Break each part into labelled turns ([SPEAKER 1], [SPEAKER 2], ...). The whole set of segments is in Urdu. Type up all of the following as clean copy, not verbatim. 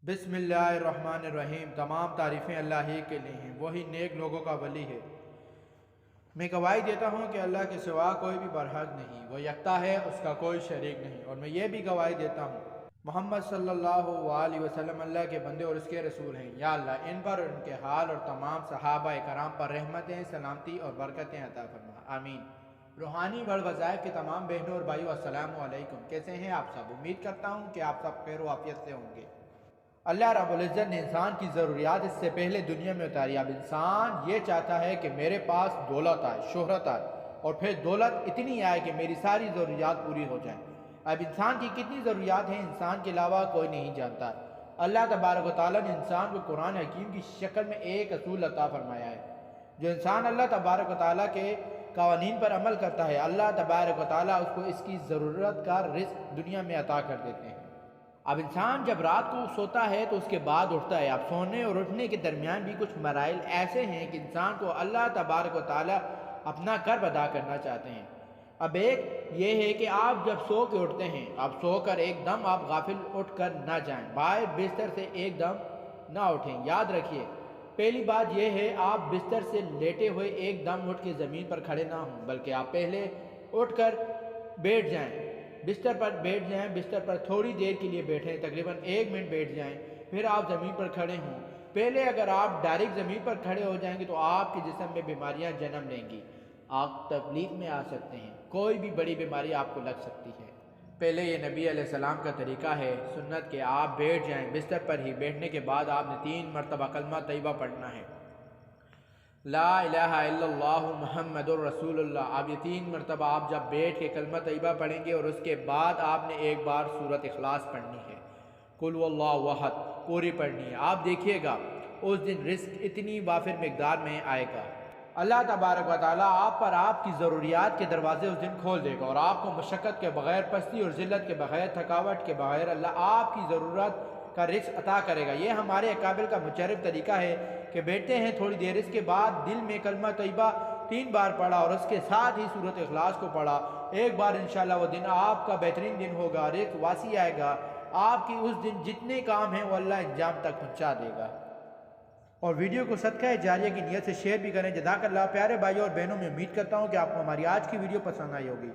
[SPEAKER 1] بسم اللہ الرحمن الرحیم۔ تمام تعریفیں اللہ ہی کے لیے ہیں، وہی نیک لوگوں کا ولی ہے۔ میں گواہی دیتا ہوں کہ اللہ کے سوا کوئی بھی برحق نہیں، وہ یکتا ہے، اس کا کوئی شریک نہیں۔ اور میں یہ بھی گواہی دیتا ہوں محمد صلی اللہ علیہ وسلم اللہ کے بندے اور اس کے رسول ہیں۔ یا اللہ ان پر اور ان کے حال اور تمام صحابہ کرام پر رحمتیں، سلامتی اور برکتیں عطا فرما، آمین۔ روحانی بڑھ وظائف کے تمام بہنوں اور بھائیوں، السلام علیکم۔ کیسے ہیں آپ سب؟ امید کرتا ہوں کہ آپ سب خیر و عافیت سے ہوں گے۔ اللہ رب العزت نے انسان کی ضروریات اس سے پہلے دنیا میں اتاری۔ اب انسان یہ چاہتا ہے کہ میرے پاس دولت آئے، شہرت آئے، اور پھر دولت اتنی آئے کہ میری ساری ضروریات پوری ہو جائیں۔ اب انسان کی کتنی ضروریات ہیں انسان کے علاوہ کوئی نہیں جانتا۔ اللہ تبارک و تعالیٰ نے انسان کو قرآن حکیم کی شکل میں ایک اصول عطا فرمایا ہے۔ جو انسان اللہ تبارک و تعالیٰ کے قوانین پر عمل کرتا ہے، اللہ تبارک و تعالیٰ اس کو اس کی ضرورت کا رزق دنیا میں عطا کر دیتے ہیں۔ اب انسان جب رات کو سوتا ہے تو اس کے بعد اٹھتا ہے۔ اب سونے اور اٹھنے کے درمیان بھی کچھ مراحل ایسے ہیں کہ انسان کو اللہ تبارک و تعالیٰ اپنا کرب ادا کرنا چاہتے ہیں۔ اب ایک یہ ہے کہ آپ جب سو کے اٹھتے ہیں، اب سو کر ایک دم آپ غافل اٹھ کر نہ جائیں، باہر بستر سے ایک دم نہ اٹھیں۔ یاد رکھیے، پہلی بات یہ ہے آپ بستر سے لیٹے ہوئے ایک دم اٹھ کے زمین پر کھڑے نہ ہوں، بلکہ آپ پہلے اٹھ کر بیٹھ جائیں، بستر پر بیٹھ جائیں، بستر پر تھوڑی دیر کے لیے بیٹھیں، تقریباً 1 منٹ بیٹھ جائیں، پھر آپ زمین پر کھڑے ہوں۔ پہلے اگر آپ ڈائریکٹ زمین پر کھڑے ہو جائیں گے تو آپ کے جسم میں بیماریاں جنم لیں گی، آپ تکلیف میں آ سکتے ہیں، کوئی بھی بڑی بیماری آپ کو لگ سکتی ہے۔ پہلے یہ نبی علیہ السلام کا طریقہ ہے سنت کہ آپ بیٹھ جائیں بستر پر ہی۔ بیٹھنے کے بعد آپ نے 3 مرتبہ کلمہ طیبہ پڑھنا ہے، لا الہ الا اللہ محمد الرسول اللہ۔ اب یہ 3 مرتبہ آپ جب بیٹھ کے کلمہ طیبہ پڑھیں گے اور اس کے بعد آپ نے ایک بار سورۃ اخلاص پڑھنی ہے، قل هو اللہ احد پوری پڑھنی ہے۔ آپ دیکھیے گا اس دن رزق اتنی وافر مقدار میں آئے گا۔ اللہ تبارک و تعالیٰ آپ پر آپ کی ضروریات کے دروازے اس دن کھول دے گا، اور آپ کو مشقت کے بغیر، پستی اور ذلت کے بغیر، تھکاوٹ کے بغیر اللہ آپ کی ضرورت کا رزق عطا کرے گا۔ یہ ہمارے اکابر کا مشرف طریقہ ہے کہ بیٹھتے ہیں تھوڑی دیر، اس کے بعد دل میں کلمہ طیبہ 3 بار پڑھا اور اس کے ساتھ ہی سورۃ اخلاص کو پڑھا۔ ایک بار انشاءاللہ وہ دن آپ کا بہترین دن ہوگا، رزق واسع آئے گا، آپ کی اس دن جتنے کام ہیں وہ اللہ انجام تک پہنچا دے گا۔ اور ویڈیو کو صدقہ جاریہ کی نیت سے شیئر بھی کریں۔ جزاک اللہ۔ پیارے بھائیوں اور بہنوں، میں امید کرتا ہوں کہ آپ کو ہماری آج کی ویڈیو پسند آئی ہوگی۔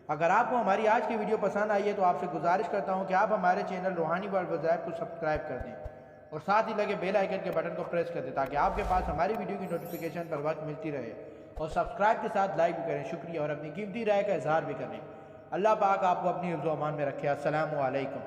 [SPEAKER 1] اگر آپ کو ہماری آج کی ویڈیو پسند آئی ہے تو آپ سے گزارش کرتا ہوں کہ آپ ہمارے چینل روحانی بڑھ وظائف کو سبسکرائب کر دیں اور ساتھ ہی لگے بیل آئیکن کے بٹن کو پریس کر دیں تاکہ آپ کے پاس ہماری ویڈیو کی نوٹیفیکیشن پر وقت ملتی رہے، اور سبسکرائب کے ساتھ لائک بھی کریں، شکریہ، اور اپنی قیمتی رائے کا اظہار بھی کریں۔ اللہ پاک آپ کو اپنی حفظ و امان میں رکھے۔ السلام علیکم۔